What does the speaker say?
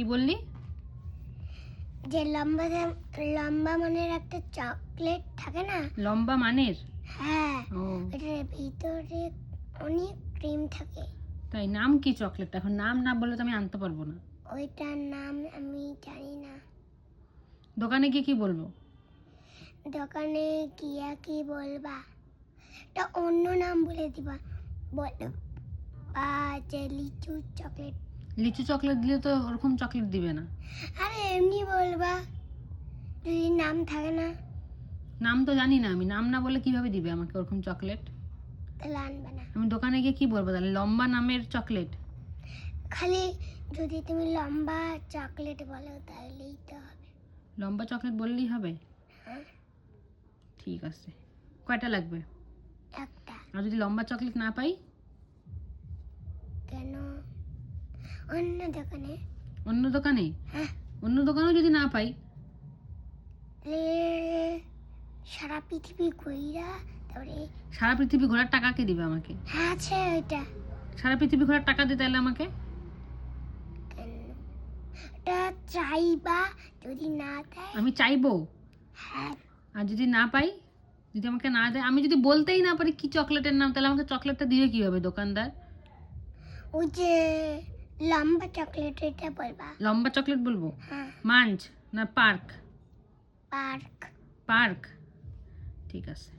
কি বললি? যে লম্বা লম্বা মানের একটা চকলেট থাকে না? লম্বা মানের? হ্যাঁ, ও এটার ভিতরে অনেক ক্রিম থাকে। তাই, নাম কি চকলেট? এখন নাম না বললে তো আমি আনতে পারবো না। ওইটার নাম আমি জানি না। দোকানে গিয়ে কি বলবো? দোকানে গিয়া কি বলবা? এটা অন্য নাম বলে দিবা। বলো যে লিচু চকলেট। লিচু চকলেট দিলে তো ওরকম চকলেট দিবে না। আরে এমনি বলবা, যদি নাম থাকে না নাম তো জানি না আমি, নাম না বলে কিভাবে দিবে আমাকে ওরকম চকলেট? তাহলে আনবে না। আমি দোকানে গিয়ে কি বলবো তাহলে? লম্বা নামের চকলেট? খালি যদি তুমি লম্বা চকলেট বলো তাহলেই তো হবে। লম্বা চকলেট বললেই হবে? হ্যাঁ, ঠিক আছে। কয়টা লাগবে? একটা। আর যদি লম্বা চকলেট না পাই? কেন? অন্য দোকানে। অন্য দোকানে? হ্যাঁ, অন্য দোকানেও যদি না পাই? সারা পৃথিবী ঘুরা তারপরে। সারা পৃথিবী ঘোরার টাকা কে দিবে আমাকে? হ্যাঁ, আছে ওইটা। সারা পৃথিবী ঘোরার টাকা দিতে তাহলে আমাকে? কেন? ওটা চাইবা, যদি না দেয়। আমি চাইবো? হ্যাঁ, আর যদি না পাই, যদি আমাকে না দেয়, আমি যদি বলতেই না পারি কি চকলেটের নাম, তাহলে আমাকে চকলেটটা দিবে কিভাবে দোকানদার? ওই যে লম্বা চকলেট এটা বলবা। লম্বা চকলেট বলবো? হ্যাঁ, মাঞ্চ না পার্ক? পার্ক। পার্ক, ঠিক আছে।